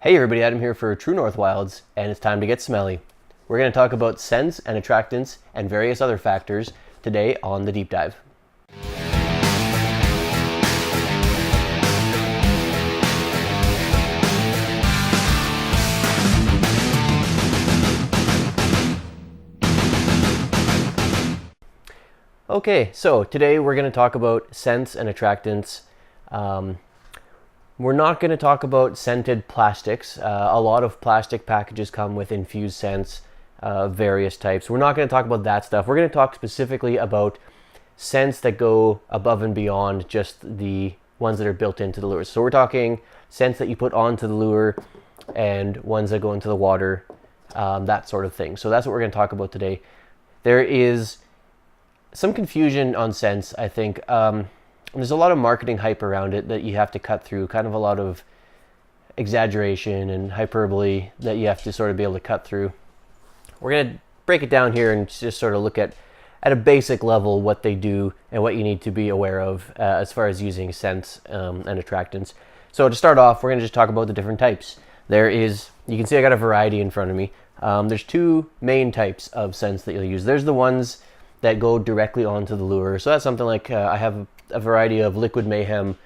Hey everybody, Adam here for True North Wilds, and it's time to get smelly. We're going to talk about scents and attractants and various other factors today on the deep dive. Okay, so today we're going to talk about scents and attractants. We're not going to talk about scented plastics. A lot of plastic packages come with infused scents, various types. We're not going to talk about that stuff. We're going to talk specifically about scents that go above and beyond just the ones that are built into the lures. So we're talking scents that you put onto the lure and ones that go into the water, that sort of thing. So that's what we're going to talk about today. There is some confusion on scents, I think. There's a lot of marketing hype around it that you have to cut through, kind of a lot of exaggeration and hyperbole that you have to sort of be able to cut through. We're going to break it down here and just sort of look at a basic level what they do and what you need to be aware of as far as using scents and attractants. So to start off, we're going to just talk about the different types. You can see I got a variety in front of me. There's two main types of scents that you'll use. There's the ones that go directly onto the lure. So that's something like I have a variety of Liquid Mayhem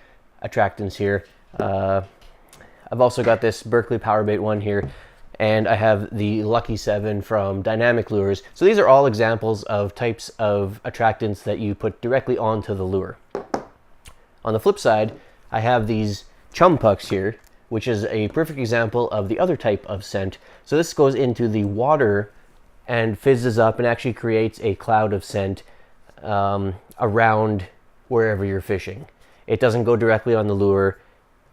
attractants here. I've also got this Berkeley Powerbait one here, and I have the Lucky 7 from Dynamic Lures. So these are all examples of types of attractants that you put directly onto the lure. On the flip side, I have these Chum Pucks here, which is a perfect example of the other type of scent. So this goes into the water and fizzes up and actually creates a cloud of scent around wherever you're fishing. It doesn't go directly on the lure.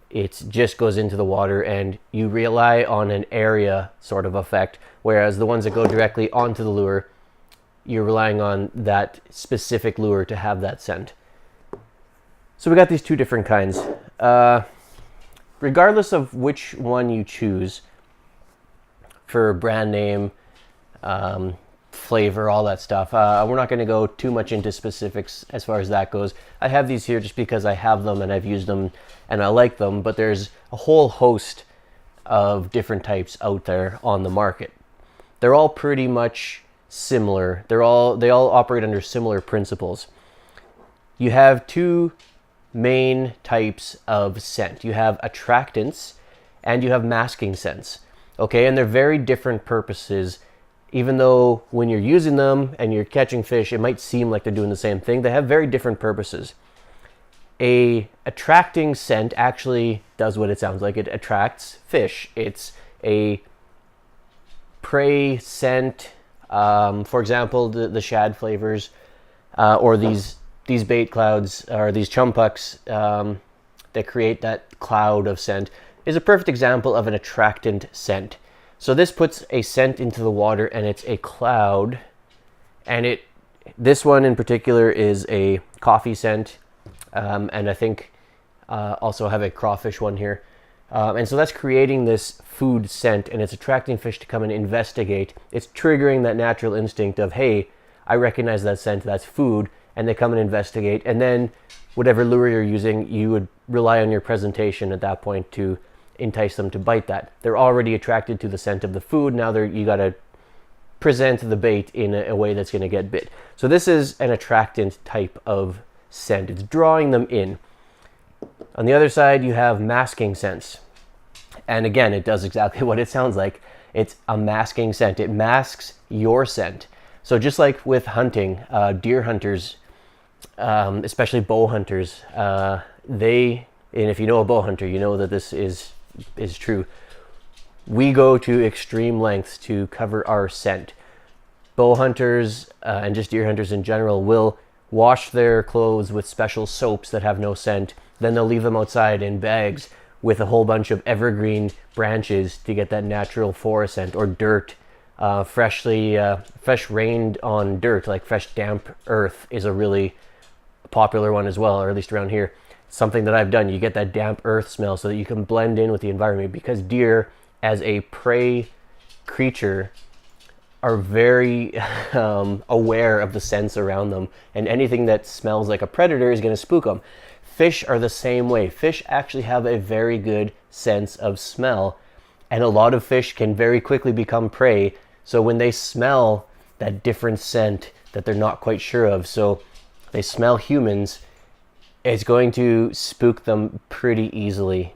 It just goes into the water, and you rely on an area sort of effect, whereas the ones that go directly onto the lure, you're relying on that specific lure to have that scent. So we got these two different kinds. Regardless of which one you choose for brand name, flavor, all that stuff. We're not going to go too much into specifics as far as that goes. I have these here just because I have them and I've used them and I like them, but there's a whole host of different types out there on the market. They're all pretty much similar. They all operate under similar principles. You have two main types of scent. You have attractants and you have masking scents. Okay, and they're very different purposes. Even though when you're using them and you're catching fish, it might seem like they're doing the same thing, they have very different purposes. A attracting scent actually does what it sounds like. It attracts fish. It's a prey scent. For example, the shad flavors or these bait clouds or these Chum Pucks that create that cloud of scent is a perfect example of an attractant scent. So this puts a scent into the water and it's a cloud, and this one in particular is a coffee scent, and I think also have a crawfish one here. And so that's creating this food scent, and it's attracting fish to come and investigate. It's triggering that natural instinct of, hey, I recognize that scent, that's food, and they come and investigate. And then whatever lure you're using, you would rely on your presentation at that point to entice them to bite that. They're already attracted to the scent of the food. Now you got to present the bait in a way that's going to get bit. So this is an attractant type of scent. It's drawing them in. On the other side, you have masking scents. And again, it does exactly what it sounds like. It's a masking scent. It masks your scent. So just like with hunting, deer hunters, especially bow hunters, and if you know a bow hunter, you know that this is true. We go to extreme lengths to cover our scent. Bow hunters and just deer hunters in general will wash their clothes with special soaps that have no scent. Then they'll leave them outside in bags with a whole bunch of evergreen branches to get that natural forest scent, or dirt. Fresh rained on dirt, like fresh damp earth, is a really popular one as well, or at least around here. Something that I've done, you get that damp earth smell so that you can blend in with the environment, because deer as a prey creature are very aware of the scents around them, and anything that smells like a predator is going to spook them. Fish are the same way. Fish actually have a very good sense of smell, And a lot of fish can very quickly become prey. So when they smell that different scent that they're not quite sure of, so they smell humans, it's going to spook them pretty easily.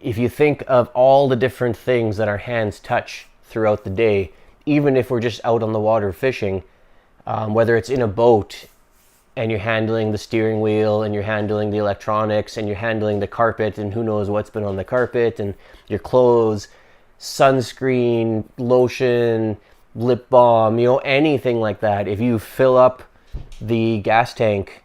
If you think of all the different things that our hands touch throughout the day, even if we're just out on the water fishing, whether it's in a boat and you're handling the steering wheel and you're handling the electronics and you're handling the carpet and who knows what's been on the carpet, and your clothes, sunscreen, lotion, lip balm, anything like that. If you fill up the gas tank,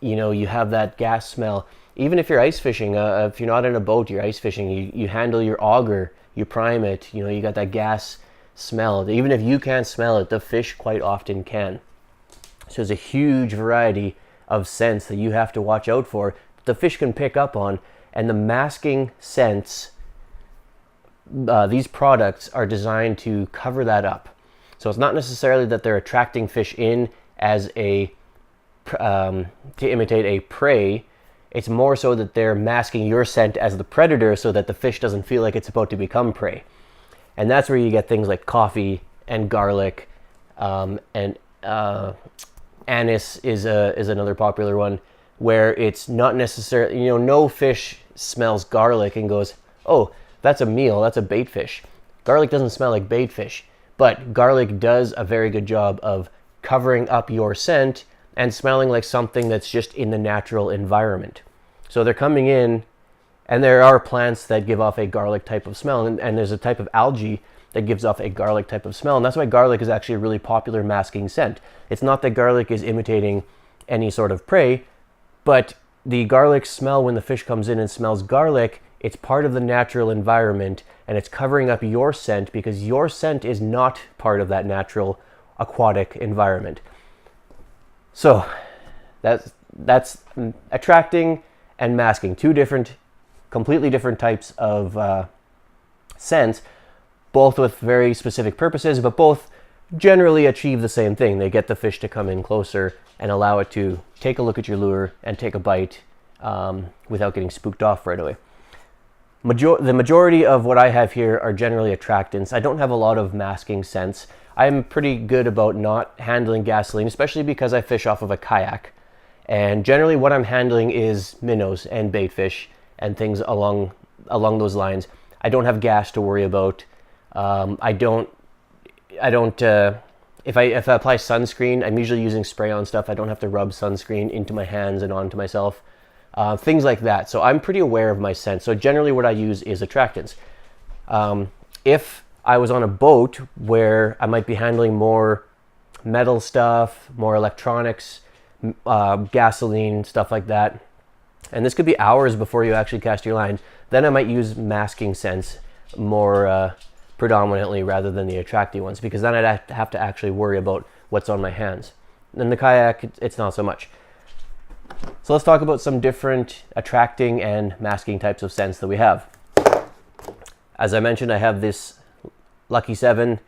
you have that gas smell. Even if you're ice fishing, if you're not in a boat, you're ice fishing, you handle your auger, you prime it, you got that gas smell. Even if you can't smell it, the fish quite often can. So there's a huge variety of scents that you have to watch out for, that the fish can pick up on. And the masking scents, these products are designed to cover that up. So it's not necessarily that they're attracting fish in as to imitate a prey. It's more so that they're masking your scent as the predator so that the fish doesn't feel like it's about to become prey. And that's where you get things like coffee and garlic, and anise is another popular one, where it's not necessarily, no fish smells garlic and goes, oh, that's a meal, that's a bait fish. Garlic doesn't smell like bait fish, but garlic does a very good job of covering up your scent and smelling like something that's just in the natural environment. So they're coming in, and there are plants that give off a garlic type of smell, and there's a type of algae that gives off a garlic type of smell, and that's why garlic is actually a really popular masking scent. It's not that garlic is imitating any sort of prey, but the garlic smell, when the fish comes in and smells garlic, it's part of the natural environment, and it's covering up your scent because your scent is not part of that natural aquatic environment. So that's attracting and masking, two completely different types of scents, both with very specific purposes, but both generally achieve the same thing. They get the fish to come in closer and allow it to take a look at your lure and take a bite without getting spooked off right away. The majority of what I have here are generally attractants. I don't have a lot of masking scents. I'm pretty good about not handling gasoline, especially because I fish off of a kayak. And generally what I'm handling is minnows and bait fish and things along those lines. I don't have gas to worry about. If I apply sunscreen, I'm usually using spray-on stuff. I don't have to rub sunscreen into my hands and onto myself. Things like that. So I'm pretty aware of my scent. So generally what I use is attractants. If I was on a boat where I might be handling more metal stuff, more electronics, gasoline, stuff like that, and this could be hours before you actually cast your line, then I might use masking scents more predominantly rather than the attracting ones, because then I'd have to actually worry about what's on my hands. In the kayak, it's not so much. So let's talk about some different attracting and masking types of scents that we have. As I mentioned, I have this Lucky 7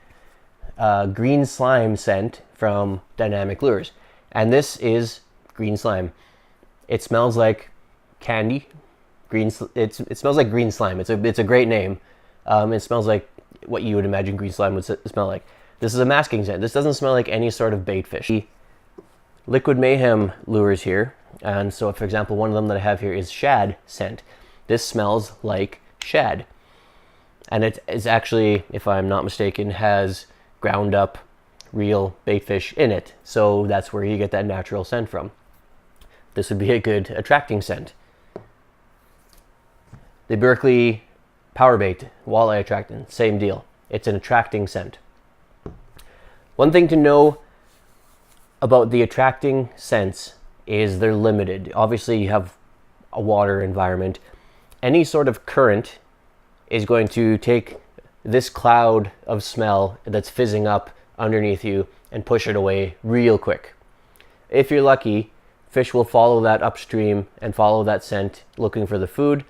green slime scent from Dynamic Lures. And this is green slime. It smells like candy. It smells like green slime. It's a great name. It smells like what you would imagine green slime would smell like. This is a masking scent. This doesn't smell like any sort of bait fish. Liquid Mayhem lures here. And so, for example, one of them that I have here is shad scent. This smells like shad. And it is actually, if I'm not mistaken, has ground up real bait fish in it. So that's where you get that natural scent from. This would be a good attracting scent. The Berkeley Power Bait Walleye Attractant, same deal. It's an attracting scent. One thing to know about the attracting scents is they're limited. Obviously, you have a water environment. Any sort of current is going to take this cloud of smell that's fizzing up underneath you and push it away real quick. If you're lucky, fish will follow that upstream and follow that scent looking for the food.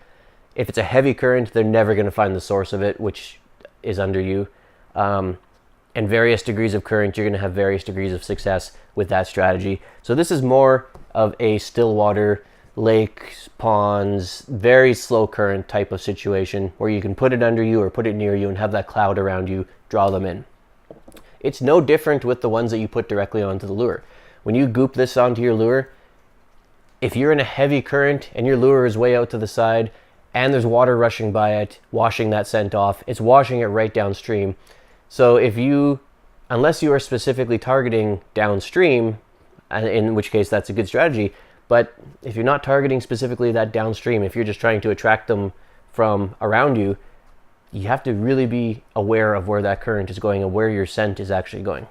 If it's a heavy current, they're never going to find the source of it, which is under you. And various degrees of current, you're going to have various degrees of success with that strategy. So this is more of a still water lakes, ponds, very slow current type of situation where you can put it under you or put it near you and have that cloud around you draw them in. It's no different with the ones that you put directly onto the lure. When you goop this onto your lure, if you're in a heavy current and your lure is way out to the side and there's water rushing by it, washing that scent off, it's washing it right downstream. So unless you are specifically targeting downstream, in which case that's a good strategy, but if you're not targeting specifically that downstream, if you're just trying to attract them from around you, you have to really be aware of where that current is going and where your scent is actually going.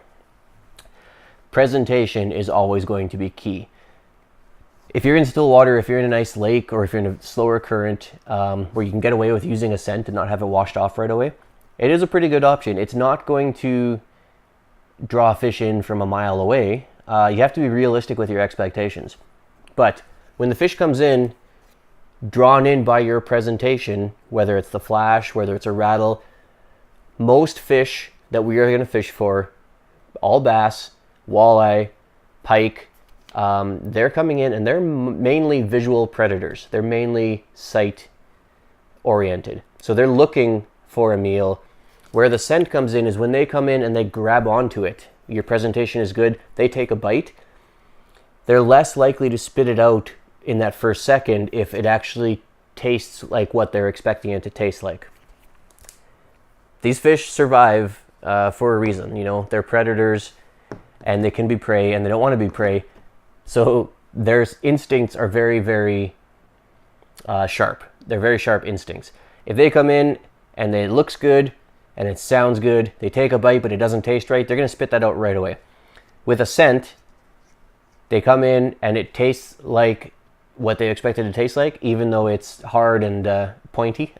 Presentation is always going to be key. If you're in still water, if you're in a nice lake, or if you're in a slower current where you can get away with using a scent and not have it washed off right away, it is a pretty good option. It's not going to draw fish in from a mile away. You have to be realistic with your expectations. But when the fish comes in, drawn in by your presentation, whether it's the flash, whether it's a rattle, most fish that we are going to fish for, all bass, walleye, pike, they're coming in and they're mainly visual predators. They're mainly sight oriented. So they're looking for a meal. Where the scent comes in is when they come in and they grab onto it. Your presentation is good, they take a bite. They're less likely to spit it out in that first second if it actually tastes like what they're expecting it to taste like. These fish survive for a reason. You know, they're predators and they can be prey and they don't want to be prey. So their instincts are very, very sharp. They're very sharp instincts. If they come in and it looks good and it sounds good, they take a bite but it doesn't taste right, they're going to spit that out right away. With a scent, they come in and it tastes like what they expect it to taste like, even though it's hard and pointy.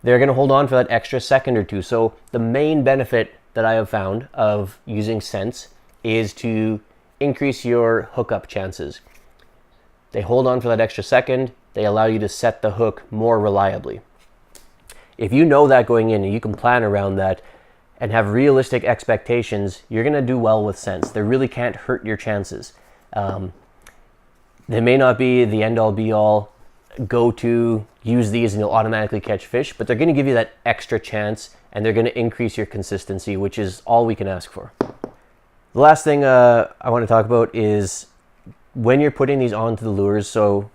They're going to hold on for that extra second or two. So the main benefit that I have found of using scents is to increase your hookup chances. They hold on for that extra second. They allow you to set the hook more reliably. If you know that going in and you can plan around that and have realistic expectations, you're going to do well with scents. They really can't hurt your chances. They may not be the end-all be-all, go to use these and you'll automatically catch fish, but they're going to give you that extra chance and they're going to increase your consistency, which is all we can ask for. The last thing I want to talk about is when you're putting these onto the lures. So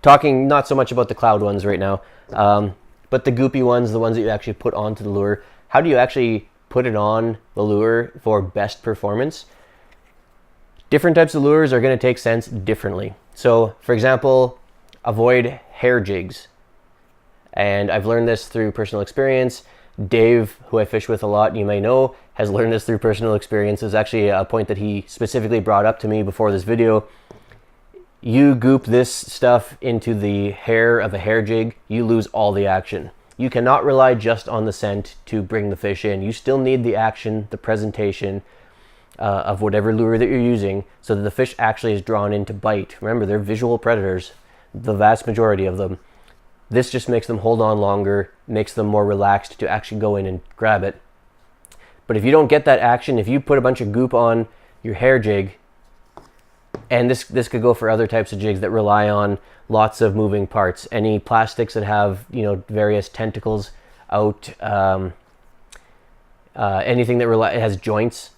talking not so much about the cloud ones right now, but the goopy ones, the ones that you actually put onto the lure. How do you actually put it on the lure for best performance? Different types of lures are going to take scents differently. So, for example, avoid hair jigs. And I've learned this through personal experience. Dave, who I fish with a lot, you may know, has learned this through personal experience. It's actually a point that he specifically brought up to me before this video. You goop this stuff into the hair of a hair jig, you lose all the action. You cannot rely just on the scent to bring the fish in. You still need the action, the presentation of whatever lure that you're using so that the fish actually is drawn in to bite. Remember, they're visual predators, the vast majority of them. This just makes them hold on longer, makes them more relaxed to actually go in and grab it. But if you don't get that action, if you put a bunch of goop on your hair jig, and this could go for other types of jigs that rely on lots of moving parts, any plastics that have, you know, various tentacles out, anything that has joints.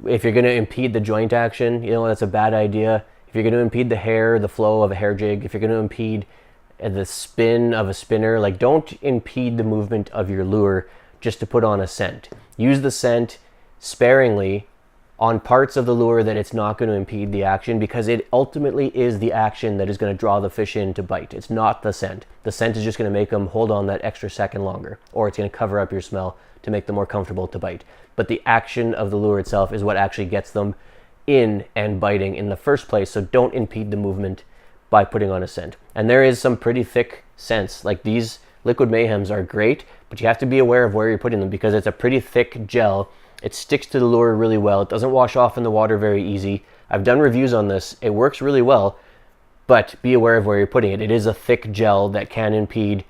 If you're going to impede the joint action, you know, that's a bad idea. If you're going to impede the hair, the flow of a hair jig, if you're going to impede the spin of a spinner, like, don't impede the movement of your lure just to put on a scent. Use the scent sparingly on parts of the lure that it's not going to impede the action, because it ultimately is the action that is going to draw the fish in to bite. It's not the scent. The scent is just going to make them hold on that extra second longer, or it's going to cover up your smell to make them more comfortable to bite. But the action of the lure itself is what actually gets them in and biting in the first place. So don't impede the movement by putting on a scent. And there is some pretty thick scents. Like, these Liquid Mayhems are great, but you have to be aware of where you're putting them because it's a pretty thick gel. It sticks to the lure really well. It doesn't wash off in the water very easy. I've done reviews on this. It works really well, but be aware of where you're putting it. It is a thick gel that can impede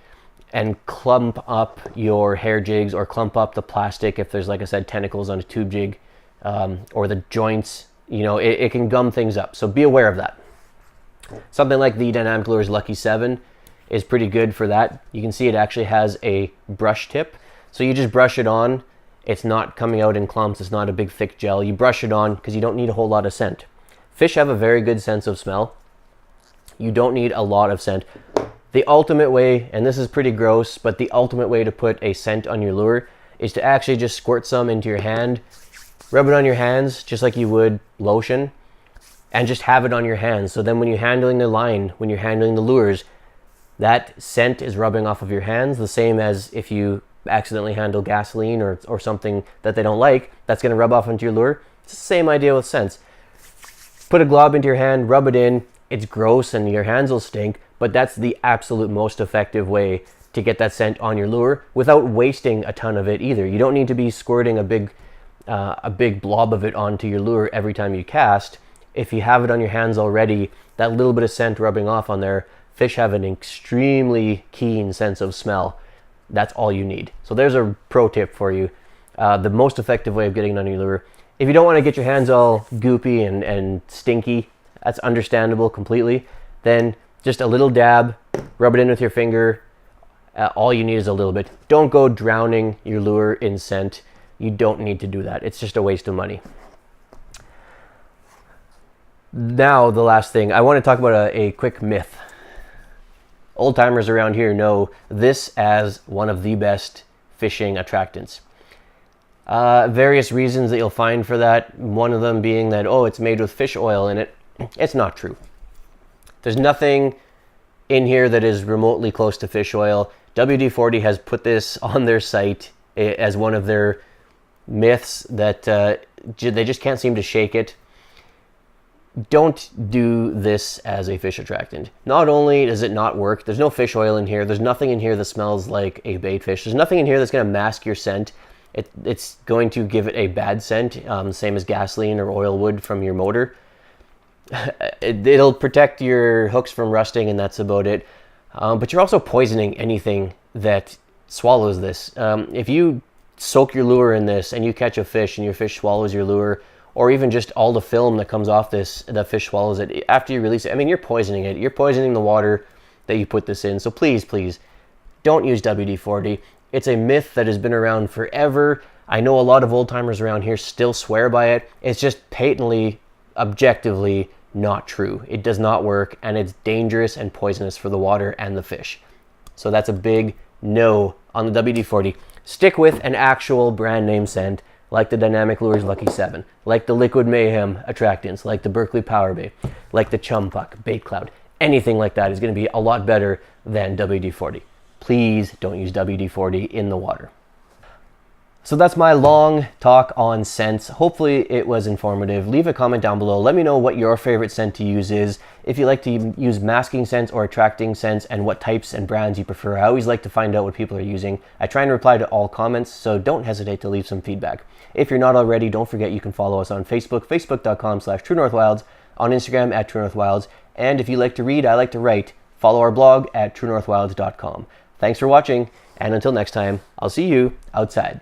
and clump up your hair jigs, or clump up the plastic if there's, like I said, tentacles on a tube jig, or the joints. You know, it can gum things up. So be aware of that. Something like the Dynamic Lures Lucky 7 is pretty good for that. You can see it actually has a brush tip. So you just brush it on. It's not coming out in clumps. It's not a big thick gel. You brush it on because you don't need a whole lot of scent. Fish have a very good sense of smell. You don't need a lot of scent. The ultimate way, and this is pretty gross, but the ultimate way to put a scent on your lure is to actually just squirt some into your hand, rub it on your hands just like you would lotion, and just have it on your hands. So then when you're handling the line, when you're handling the lures, that scent is rubbing off of your hands, the same as if you accidentally handle gasoline or something that they don't like, that's going to rub off onto your lure. It's the same idea with scents. Put a glob into your hand, rub it in. It's gross and your hands will stink, but that's the absolute most effective way to get that scent on your lure without wasting a ton of it either. You don't need to be squirting a big blob of it onto your lure every time you cast. If you have it on your hands already, that little bit of scent rubbing off on there, fish have an extremely keen sense of smell. That's all you need. So there's a pro tip for you. The most effective way of getting it on your lure. If you don't want to get your hands all goopy and stinky, that's understandable completely, then just a little dab, rub it in with your finger. All you need is a little bit. Don't go drowning your lure in scent. You don't need to do that. It's just a waste of money. Now, the last thing, I want to talk about a quick myth. Old timers around here know this as one of the best fishing attractants. Various reasons that you'll find for that. One of them being that, oh, it's made with fish oil in it. It's not true. There's nothing in here that is remotely close to fish oil. WD-40 has put this on their site as one of their myths that they just can't seem to shake it. Don't do this as a fish attractant. Not only does it not work, there's no fish oil in here. There's nothing in here that smells like a bait fish. There's nothing in here that's going to mask your scent. It's going to give it a bad scent, same as gasoline or oil would from your motor. It'll protect your hooks from rusting, and that's about it. But you're also poisoning anything that swallows this. If you soak your lure in this and you catch a fish and your fish swallows your lure, or even just all the film that comes off this, the fish swallows it after you release it, I mean, you're poisoning it. You're poisoning the water that you put this in. So please, please, don't use WD-40. It's a myth that has been around forever. I know a lot of old timers around here still swear by it. It's just patently, objectively not true. It does not work, and it's dangerous and poisonous for the water and the fish. So that's a big no on the WD-40. Stick with an actual brand name scent, like the Dynamic Lures Lucky 7, like the Liquid Mayhem attractants, like the Berkeley Power Bait, like the Chum Puck, Bait Cloud. Anything like that is going to be a lot better than WD-40. Please don't use WD-40 in the water. So that's my long talk on scents. Hopefully it was informative. Leave a comment down below. Let me know what your favorite scent to use is. If you like to use masking scents or attracting scents, and what types and brands you prefer. I always like to find out what people are using. I try and reply to all comments, so don't hesitate to leave some feedback. If you're not already, don't forget you can follow us on Facebook, facebook.com/TrueNorthWilds, on Instagram @TrueNorthWilds, and if you like to read, I like to write, follow our blog at TrueNorthWilds.com. Thanks for watching, and until next time, I'll see you outside.